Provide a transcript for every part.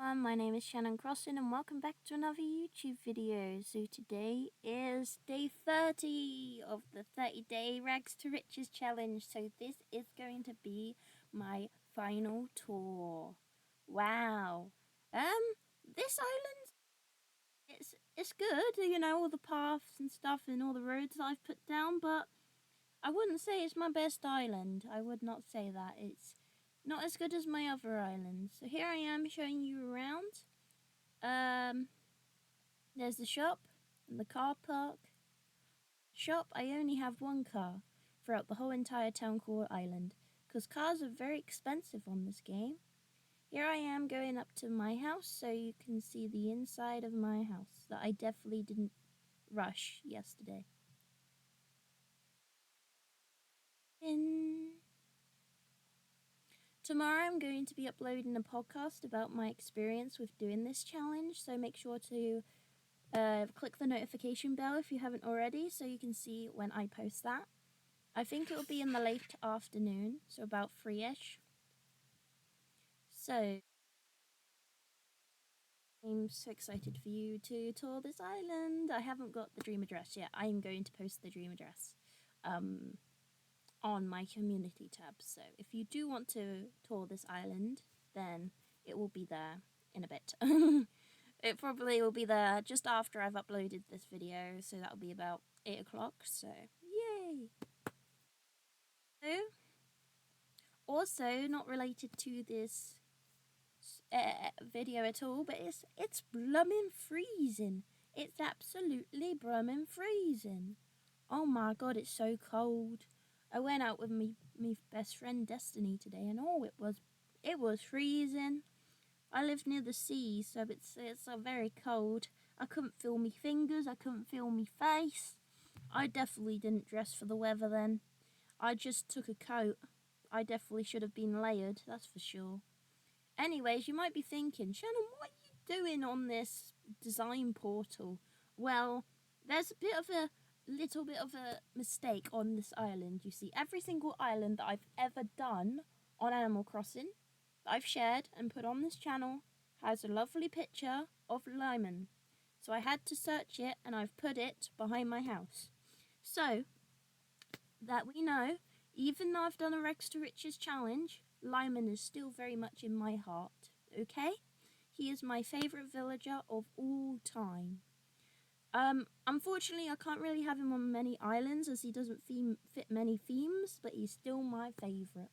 My name is shannoncrossing and welcome back to another YouTube video. So today is day 30 of the 30-day Rags to Riches challenge. So this is going to be my final tour. Wow. This island, it's good, all the paths and stuff and all the roads I've put down, but I wouldn't say it's my best island. I would not say that. It's not as good as my other islands. So here I am showing you around. There's the shop and the car park. Shop, I only have one car throughout the whole entire town core island, because cars are very expensive on this game. Here I am going up to my house so you can see the inside of my house that I definitely didn't rush yesterday. Tomorrow I'm going to be uploading a podcast about my experience with doing this challenge, so make sure to click the notification bell if you haven't already so you can see when I post that. I think it will be in the late afternoon, so about 3ish. So I'm so excited for you to tour this island. I haven't got the dream address yet. I am going to post the dream address on my community tab. So if you do want to tour this island, then it will be there in a bit. It probably will be there just after I've uploaded this video, so that'll be about 8 o'clock, so yay! So, also, not related to this video at all, but it's bloomin' freezing. It's absolutely bloomin' freezing. Oh my god, it's so cold. I went out with me best friend Destiny today, and it was freezing. I live near the sea, so it's very cold. I couldn't feel me fingers, I couldn't feel me face. I definitely didn't dress for the weather then. I just took a coat. I definitely should have been layered, that's for sure. Anyways, you might be thinking, Shannon, what are you doing on this design portal? Well, there's a little bit of a mistake on this island. You see, every single island that I've ever done on Animal Crossing that I've shared and put on this channel has a lovely picture of Lyman. So I had to search it and I've put it behind my house. So that we know, even though I've done a Rex to Riches challenge, Lyman is still very much in my heart, okay? He is my favourite villager of all time. Unfortunately, I can't really have him on many islands as he doesn't fit many themes, but he's still my favourite.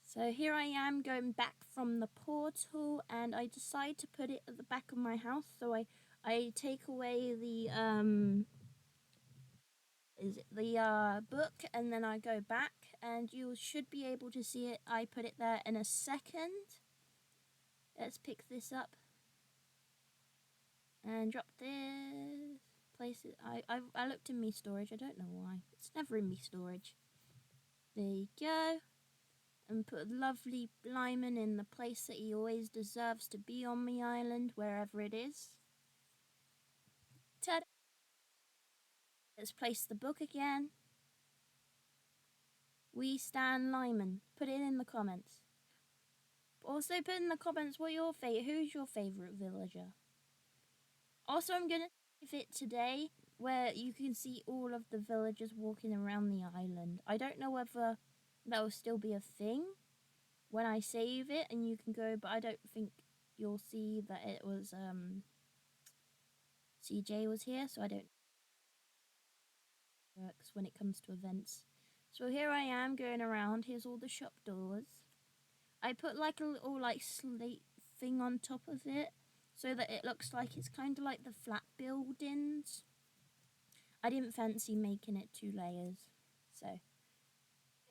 So here I am going back from the portal, and I decide to put it at the back of my house. So I take away the book, and then I go back, and you should be able to see it. I put it there in a second. Let's pick this up and drop this. Place it. I looked in me storage. I don't know why. It's never in me storage. There you go. And put lovely Lyman in the place that he always deserves to be on the island, wherever it is. Ta-da! Let's place the book again. We stand Lyman. Put it in the comments. Also put in the comments who's your favourite villager. Also, I'm gonna save it today where you can see all of the villagers walking around the island. I don't know whether that will still be a thing when I save it and you can go, but I don't think you'll see that it was CJ was here, so I don't works when it comes to events. So here I am going around. Here's all the shop doors. I put like a little slate thing on top of it so that it looks like it's kind of like the flat buildings. I didn't fancy making it 2 layers, so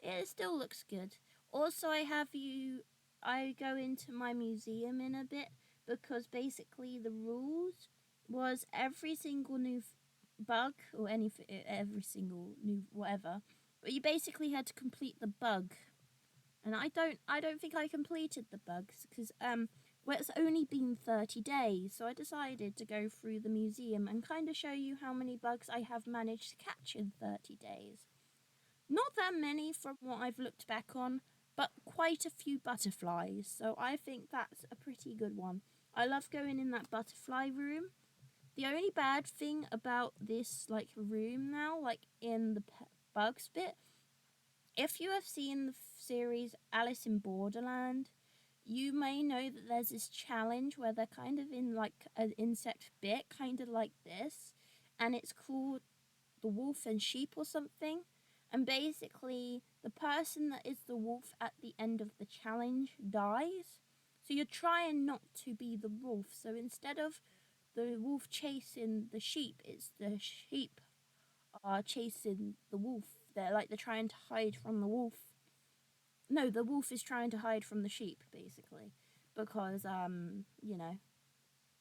it still looks good. Also, I go into my museum in a bit because basically the rules was every single new bug or every single new whatever, but you basically had to complete the bug. And I don't think I completed the bugs because well, it's only been 30 days, so I decided to go through the museum and kind of show you how many bugs I have managed to catch in 30 days. Not that many from what I've looked back on, but quite a few butterflies. So I think that's a pretty good one. I love going in that butterfly room. The only bad thing about this like room now, like in the bugs bit, if you have seen the series Alice in Borderland, you may know that there's this challenge where they're kind of in like an insect bit, kind of like this, and it's called the wolf and sheep or something. And basically, the person that is the wolf at the end of the challenge dies. So you're trying not to be the wolf. So instead of the wolf chasing the sheep, it's the sheep are chasing the wolf. They're trying to hide from the wolf. No, the wolf is trying to hide from the sheep, basically, because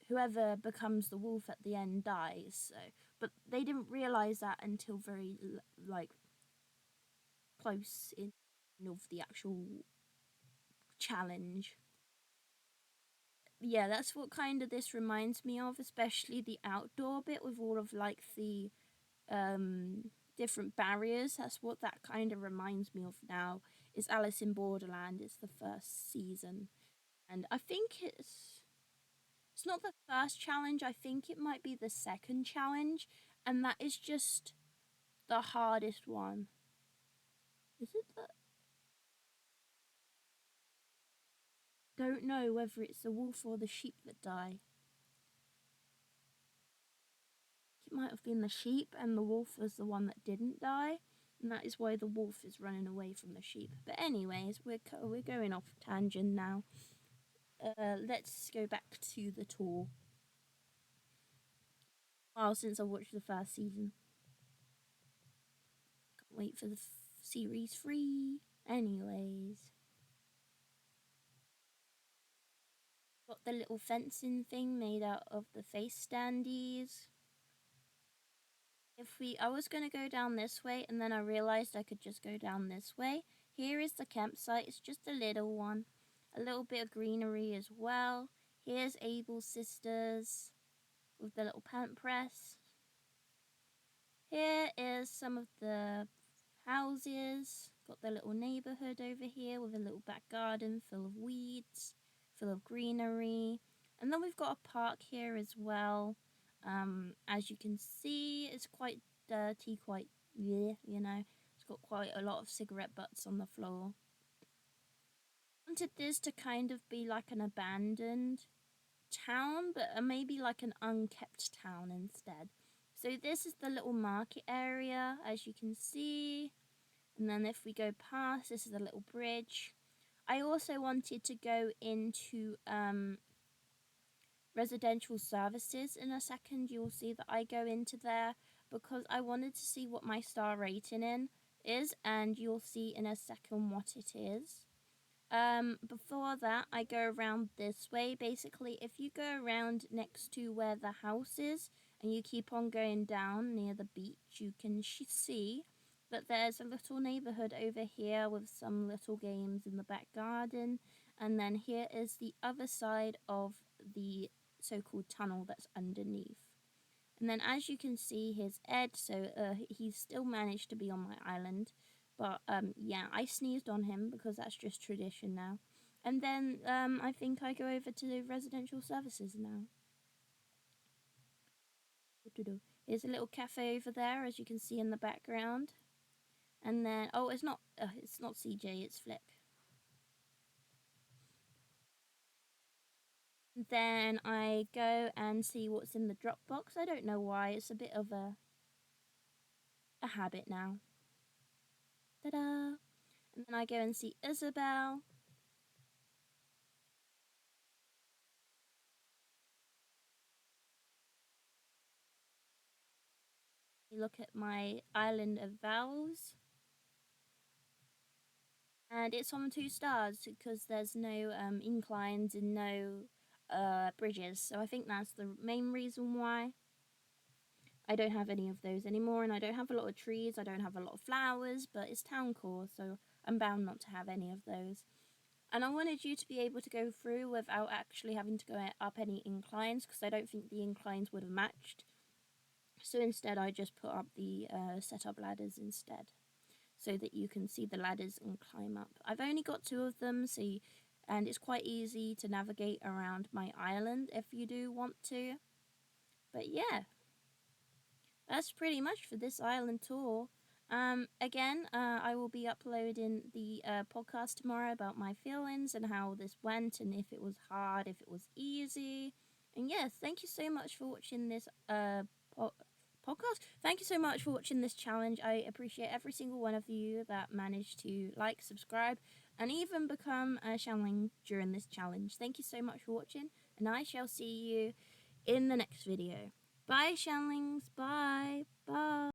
whoever becomes the wolf at the end dies. So, but they didn't realize that until very like close in of the actual challenge. Yeah, that's what kind of this reminds me of, especially the outdoor bit with all of like the different barriers. That's what that kind of reminds me of now. Is Alice in Borderland? It's the first season, and I think it's not the first challenge. I think it might be the second challenge, and that is just the hardest one. Is it the? Don't know whether it's the wolf or the sheep that die. It might have been the sheep, and the wolf was the one that didn't die, and that is why the wolf is running away from the sheep. But anyways, we're going off tangent now. Let's go back to the tour. While since I watched the first season, can't wait for the series 3. Anyways, got the little fencing thing made out of the face standees. I was gonna go down this way, and then I realized I could just go down this way. Here is the campsite. It's just a little one, a little bit of greenery as well. Here's Abel's sisters with the little pant press. Here is some of the houses. Got the little neighborhood over here with a little back garden full of weeds, full of greenery. And then we've got a park here as well. As you can see, it's quite dirty, quite, yeah, it's got quite a lot of cigarette butts on the floor. I wanted this to kind of be like an abandoned town, but maybe like an unkept town instead. So this is the little market area, as you can see. And then if we go past, this is a little bridge. I also wanted to go into residential services in a second. You'll see that I go into there because I wanted to see what my star rating is, and you'll see in a second what it is. Before that, I go around this way. Basically, if you go around next to where the house is and you keep on going down near the beach, you can see that there's a little neighborhood over here with some little games in the back garden. And then here is the other side of the so-called tunnel that's underneath. And then as you can see, here's Ed. So he's still managed to be on my island. But yeah, I sneezed on him because that's just tradition now. And then I think I go over to the residential services now. Here's a little cafe over there, as you can see in the background. And then, oh, it's not CJ, it's Flick. Then I go and see what's in the Dropbox. I don't know why, it's a bit of a habit now. Ta-da! And then I go and see Isabel. Look at my island of vowels. And it's on 2 stars because there's no inclines and no bridges. So I think that's the main reason why I don't have any of those anymore. And I don't have a lot of trees, I don't have a lot of flowers, but it's town core, so I'm bound not to have any of those. And I wanted you to be able to go through without actually having to go up any inclines, because I don't think the inclines would have matched. So instead I just put up the setup ladders instead. so that you can see the ladders and climb up. I've only got 2 of them, and it's quite easy to navigate around my island if you do want to. But yeah, that's pretty much for this island tour. Again, I will be uploading the podcast tomorrow about my feelings and how this went, and if it was hard, if it was easy. And yes, thank you so much for watching this podcast. Thank you so much for watching this challenge. I appreciate every single one of you that managed to like, subscribe, and even become a channeling during this challenge. Thank you so much for watching, and I shall see you in the next video. Bye, Shanlings. Bye. Bye.